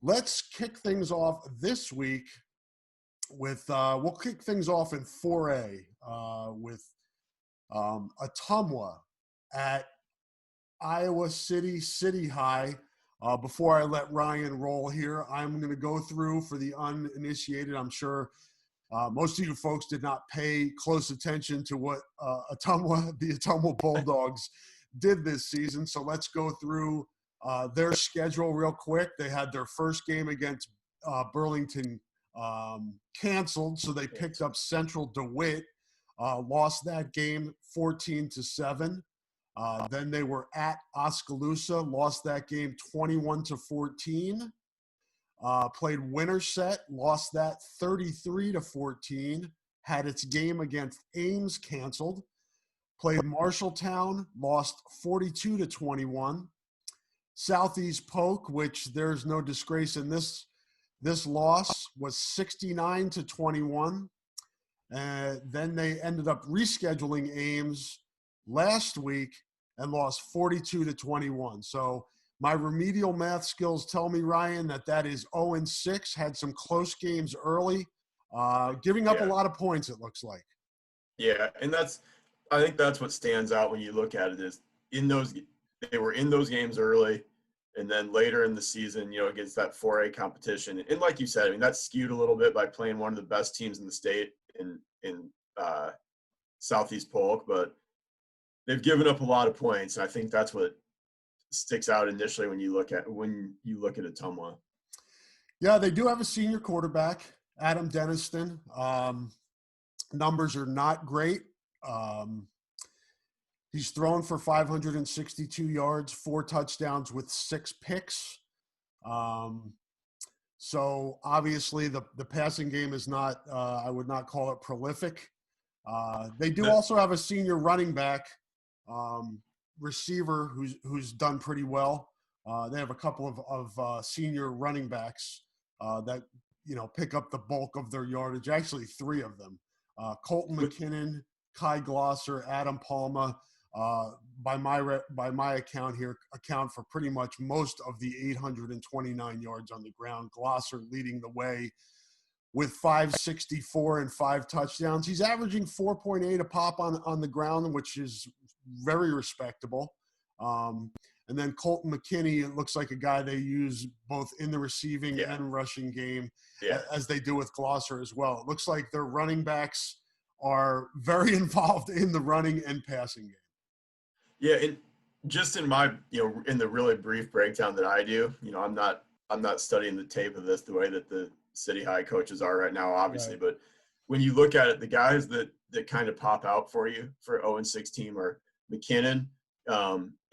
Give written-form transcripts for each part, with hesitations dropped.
Let's kick things off this week with we'll kick things off in 4A with Ottumwa at Iowa City High. Before I let Ryan roll here, I'm going to go through for the uninitiated. I'm sure most of you folks did not pay close attention to what the Ottumwa Bulldogs did this season. So let's go through their schedule real quick. They had their first game against Burlington canceled, so they picked up Central DeWitt, lost that game 14-7. Then they were at Oskaloosa, lost that game 21-14. Played Winterset, lost that 33-14. Had its game against Ames canceled. Played Marshalltown, lost 42-21. Southeast Polk, which there's no disgrace in this loss, was 69-21. Then they ended up rescheduling Ames last week and lost 42-21. So my remedial math skills tell me, Ryan, that is 0-6, had some close games early, giving up a lot of points, it looks like. Yeah, and I think that's what stands out when you look at it is they were in those games early, and then later in the season, against that 4A competition. And like you said, I mean, that's skewed a little bit by playing one of the best teams in the state in Southeast Polk, but they've given up a lot of points, and I think that's what sticks out initially when you look at Ottumwa. Yeah, they do have a senior quarterback, Adam Denniston. Numbers are not great. He's thrown for 562 yards, 4 touchdowns with 6 picks. So obviously the passing game is not, I would not call it prolific. They do also have a senior running back, receiver who's done pretty well. They have a couple of senior running backs that, pick up the bulk of their yardage. Actually, 3 of them. Colton McKinnon, Kai Glosser, Adam Palma, by my account here, account for pretty much most of the 829 yards on the ground. Glosser leading the way with 564 and 5 touchdowns. He's averaging 4.8 a pop on the ground, which is very respectable. And then Colton McKinney, it looks like a guy they use both in the receiving and rushing game, as they do with Glosser as well. It looks like their running backs are very involved in the running and passing game. Yeah, and just in my, in the really brief breakdown that I do, I'm not studying the tape of this the way that the City High coaches are right now, obviously. Right. But when you look at it, the guys that kind of pop out for you for 0-6 team are McKinnon.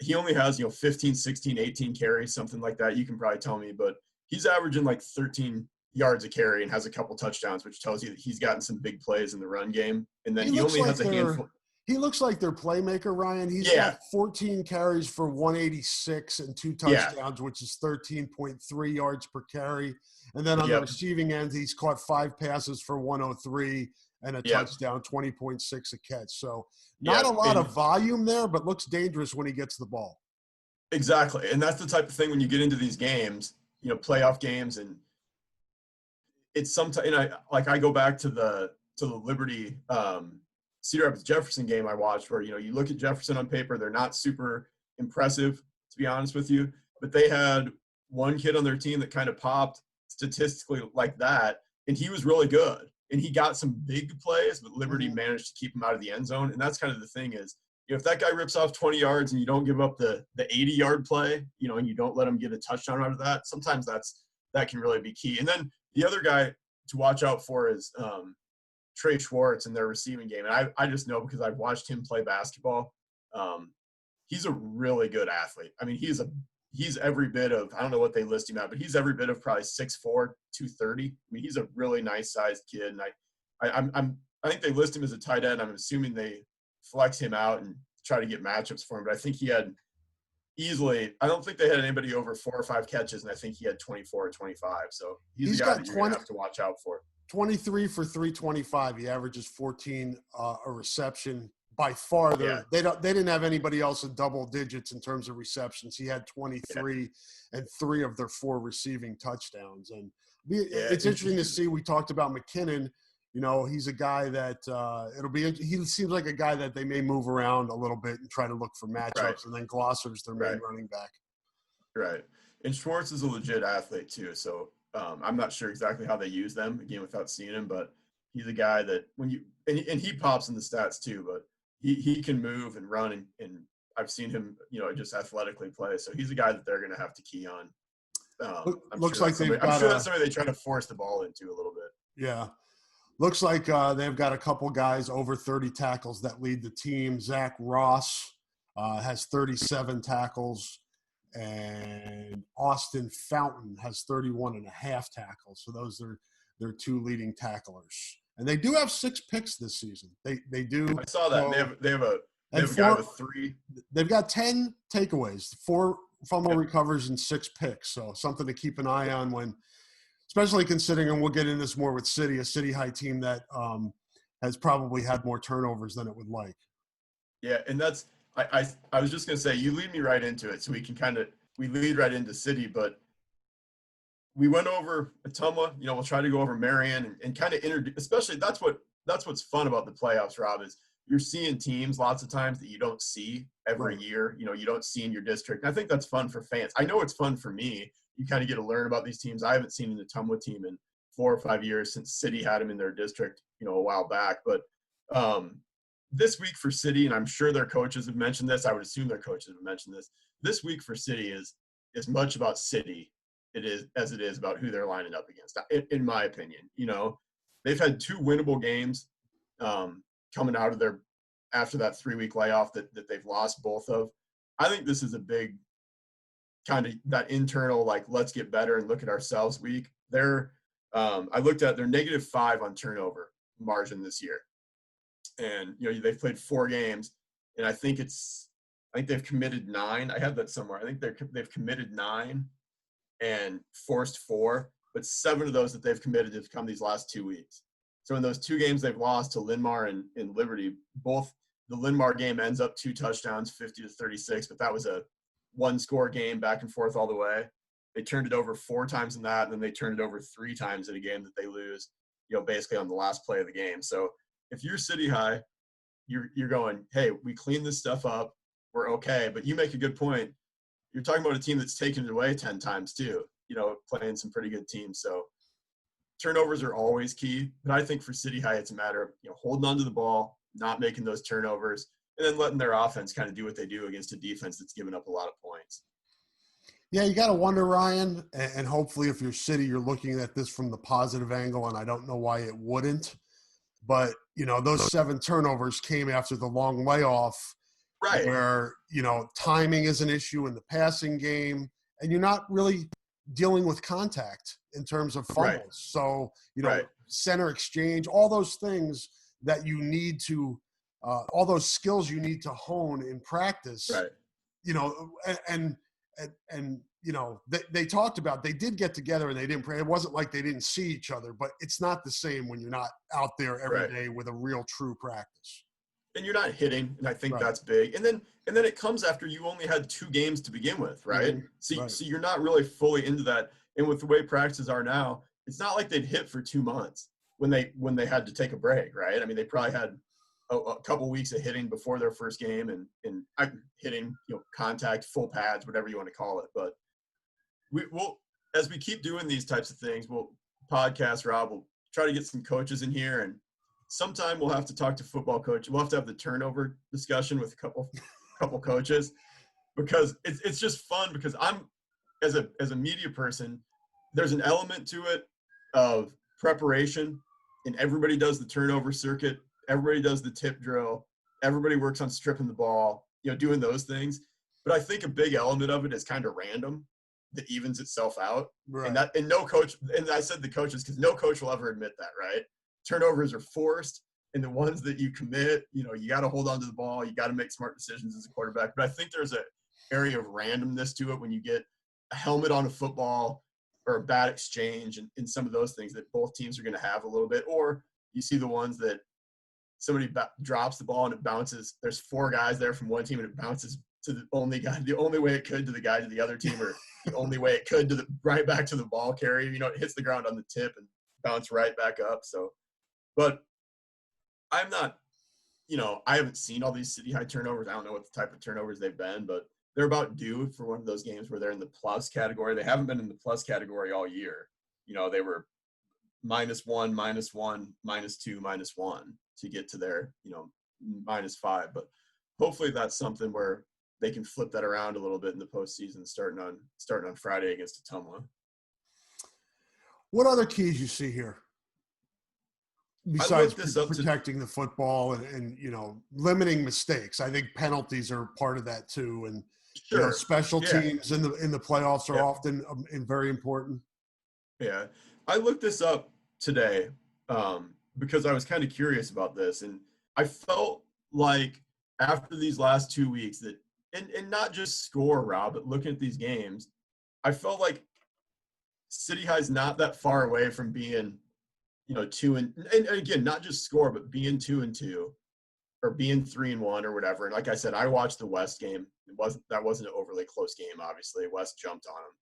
He only has, 15, 16, 18 carries, something like that. You can probably tell me, but he's averaging like 13 yards a carry and has a couple touchdowns, which tells you that he's gotten some big plays in the run game. And then he only has a handful. He looks like their playmaker, Ryan. He's got 14 carries for 186 and 2 touchdowns, which is 13.3 yards per carry. And then on the receiving end, he's caught 5 passes for 103 and a touchdown, 20.6 a catch. So not a lot of volume there, but looks dangerous when he gets the ball. Exactly. And that's the type of thing when you get into these games, playoff games, and it's sometimes, I go back to the Liberty Cedar Rapids Jefferson game I watched where, you look at Jefferson on paper, they're not super impressive, to be honest with you, but they had one kid on their team that kind of popped statistically like that, and he was really good. And he got some big plays, but Liberty managed to keep him out of the end zone. And that's kind of the thing is, if that guy rips off 20 yards and you don't give up the 80-yard play, and you don't let him get a touchdown out of that, sometimes that can really be key. And then the other guy to watch out for is Trey Schwartz in their receiving game. And I just know because I've watched him play basketball. He's a really good athlete. I mean, he's every bit of, I don't know what they list him at, but he's every bit of probably 6'4", 230. I mean, he's a really nice sized kid. And I think they list him as a tight end. I'm assuming they flex him out and try to get matchups for him. But I think he had easily, I don't think they had anybody over 4 or 5 catches, and I think he had 24 or 25. So he's the guy that you're going to have to watch out for. 23 for 325. He averages 14 a reception, by far, Yeah. they didn't have anybody else in double digits in terms of receptions. He had 23 and 3 of their 4 receiving touchdowns. And it's interesting to see. We talked about McKinnon. You know, he's a guy that he seems like a guy that they may move around a little bit and try to look for matchups. Right. And then Glosser's their main running back. Right. And Schwartz is a legit athlete too. So I'm not sure exactly how they use them, again, without seeing him, but he's a guy that when you and he pops in the stats too, but he can move and run and I've seen him, you know, just athletically play. So he's a guy that they're going to have to key on. I'm sure that's somebody they try to force the ball into a little bit. Yeah. Looks like they've got a couple guys over 30 tackles that lead the team. Zach Ross has 37 tackles, and Austin Fountain has 31 and a half tackles. So those are their 2 leading tacklers. And they do have 6 picks this season. They do. I saw that. So, they have a guy with 3. They've got 10 takeaways, 4 fumble recovers and 6 picks. So something to keep an eye on when – especially considering, and we'll get into this more with City, a City High team that has probably had more turnovers than it would like. Yeah, and that's I was just going to say, you lead me right into it, so we lead right into City, but we went over Ottumwa. You know, we'll try to go over Marion and kind of introduce, especially that's what's fun about the playoffs, Rob, is you're seeing teams lots of times that you don't see every year. You know, you don't see in your district. And I think that's fun for fans. I know it's fun for me. You kind of get to learn about these teams. I haven't seen an Ottumwa team in 4 or 5 years since City had them in their district, you know, a while back. But this week for City, and I'm sure their coaches have mentioned this, I would assume their coaches have mentioned this week for City is as much about City as it is about who they're lining up against, in my opinion. You know, they've had 2 winnable games coming out of after that 3-week layoff that they've lost both of. I think this is a big kind of that internal, like, let's get better and look at ourselves week. I looked at their -5 on turnover margin this year. And, you know, they've played 4 games, and I think they've committed 9. I had that somewhere. I think they've committed 9 and forced 4, but 7 of those that they've committed have come these last 2 weeks. So in those 2 games they've lost to Linmar and Liberty, both the Linmar game ends up 2 touchdowns, 50-36, but that was a 1-score game back and forth all the way. They turned it over 4 times in that, and then they turned it over 3 times in a game that they lose, you know, basically on the last play of the game. So if you're City High, you're going, hey, we cleaned this stuff up, we're okay. But you make a good point. You're talking about a team that's taken it away 10 times too, you know, playing some pretty good teams. So turnovers are always key. But I think for City High, it's a matter of, you know, holding onto the ball, not making those turnovers, and then letting their offense kind of do what they do against a defense that's given up a lot of points. Yeah, you got to wonder, Ryan, and hopefully if you're City, you're looking at this from the positive angle, and I don't know why it wouldn't. But, you know, those 7 turnovers came after the long layoff, right, where, you know, timing is an issue in the passing game, and you're not really dealing with contact in terms of fumbles. Right. So, you know, center exchange, all those things that you need to all those skills you need to hone in practice, you know, and you know, they talked about, they did get together and they didn't pray. It wasn't like they didn't see each other, but it's not the same when you're not out there every day with a real true practice. And you're not hitting, and I think that's big. And then it comes after you only had 2 games to begin with, right? Mm-hmm. So you're not really fully into that. And with the way practices are now, it's not like they'd hit for 2 months when they had to take a break, right? I mean, they probably had a couple weeks of hitting before their first game and hitting, you know, contact, full pads, whatever you want to call it. But we'll, as we keep doing these types of things, we'll podcast, Rob, we'll try to get some coaches in here, and sometime we'll have to talk to football coaches. We'll have to have the turnover discussion with a couple coaches, because it's just fun, because I'm, as a media person, there's an element to it of preparation, and everybody does the turnover circuit. Everybody does the tip drill. Everybody works on stripping the ball, you know, doing those things. But I think a big element of it is kind of random that evens itself out. Right. And no coach, and I said the coaches because no coach will ever admit that, right? Turnovers are forced, and the ones that you commit, you know, you got to hold on to the ball. You got to make smart decisions as a quarterback. But I think there's an area of randomness to it when you get a helmet on a football or a bad exchange and some of those things that both teams are going to have a little bit. Or you see the ones that drops the ball and it bounces. There's 4 guys there from one team and it bounces to the only way it could to the guy to the other team, or the only way it could to the right back to the ball carrier. It hits the ground on the tip and bounce right back up. So, but I'm not, I haven't seen all these City High turnovers. I don't know what the type of turnovers they've been, but they're about due for one of those games where they're in the plus category. They haven't been in the plus category all year. They were -1, -1, -2, -1 to get to their, -5. But hopefully that's something where they can flip that around a little bit in the postseason, starting on Friday against Ottumwa. What other keys you see here besides protecting the football and limiting mistakes? I think penalties are part of that too, and sure. Special teams in the playoffs are often very important. Yeah, I looked this up today because I was kind of curious about this, and I felt like after these last 2 weeks that, and not just score, Rob, but looking at these games, I felt like City High's not that far away from being, 2 and again, not just score, but being 2-2 or being 3-1 or whatever. And like I said, I watched the West game. That wasn't an overly close game, obviously. West jumped on them.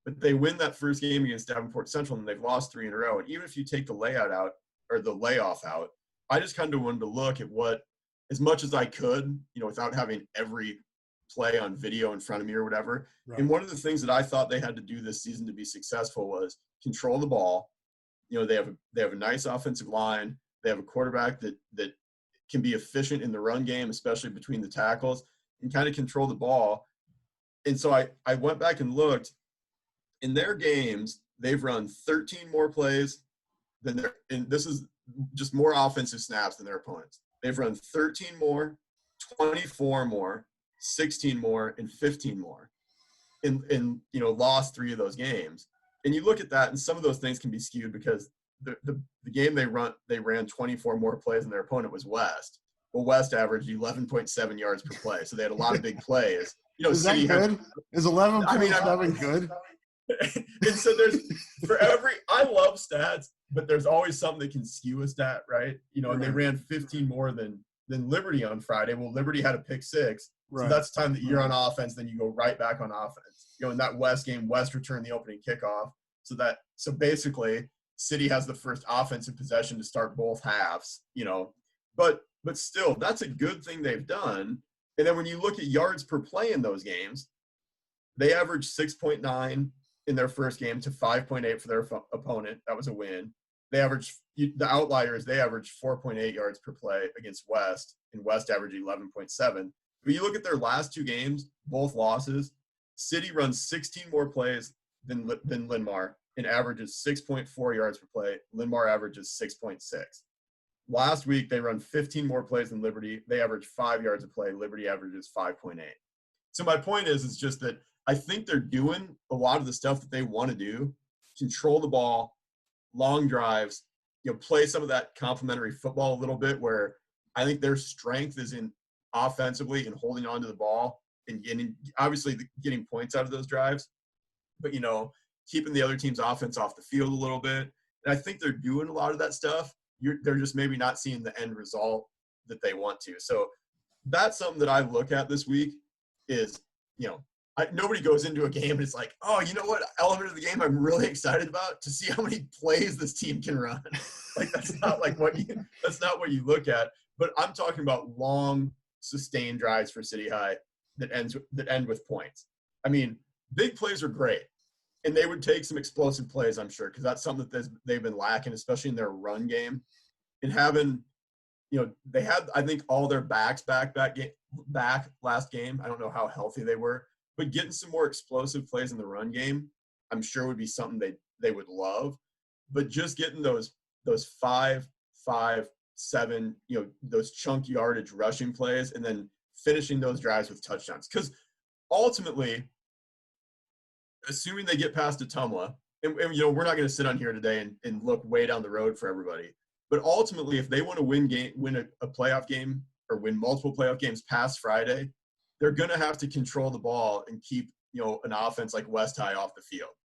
But they win that first game against Davenport Central, and they've lost 3 in a row. And even if you take the layoff out, I just kind of wanted to look at what, as much as I could, without having every play on video in front of me or whatever. Right. And one of the things that I thought they had to do this season to be successful was control the ball. They have a nice offensive line. They have a quarterback that can be efficient in the run game, especially between the tackles, and kind of control the ball. And so I went back and looked. In their games, they've run 13 more plays than and this is just more offensive snaps than their opponents. They've run 13 more, 24 more, 16 more, and 15 more, and lost 3 of those games. And you look at that, and some of those things can be skewed because the game they ran 24 more plays than their opponent was West. Well, West averaged 11.7 yards per play, so they had a lot of big plays. Is that good? Is 11.7 good? And so I love stats, but there's always something that can skew a stat, right? And they ran 15 more than Liberty on Friday. Well, Liberty had a pick 6. Right. So that's time that you're on offense, then you go right back on offense. In that West game, West returned the opening kickoff. So basically City has the first offensive possession to start both halves, but still that's a good thing they've done. And then when you look at yards per play in those games, they averaged 6.9 in their first game to 5.8 for their opponent. That was a win. They averaged, the outliers, they averaged 4.8 yards per play against West, and West averaged 11.7. But you look at their last 2 games, both losses, City runs 16 more plays than Linmar and averages 6.4 yards per play. Linmar averages 6.6. Last week, they run 15 more plays than Liberty. They average 5 yards a play. Liberty averages 5.8. So my point is just that I think they're doing a lot of the stuff that they want to do, control the ball, long drives, play some of that complementary football a little bit, where I think their strength is in offensively and holding on to the ball and getting points out of those drives, but keeping the other team's offense off the field a little bit. And I think they're doing a lot of that stuff. They're just maybe not seeing the end result that they want to. So that's something that I look at this week is, nobody goes into a game and it's like, oh, you know what element of the game I'm really excited about? To see how many plays this team can run. Like that's not what you look at. But I'm talking about long, sustained drives for City High that end with points. I mean, big plays are great, and they would take some explosive plays, I'm sure, because that's something that they've been lacking, especially in their run game. And having, they had, I think, all their backs back last game. I don't know how healthy they were, but getting some more explosive plays in the run game, I'm sure would be something they would love. But just getting those 5, 7, those chunk yardage rushing plays, and then finishing those drives with touchdowns. Because ultimately, assuming they get past Ottumwa, and we're not going to sit on here today and look way down the road for everybody, but ultimately, if they want to win a playoff game or win multiple playoff games past Friday, they're going to have to control the ball and keep an offense like West High off the field.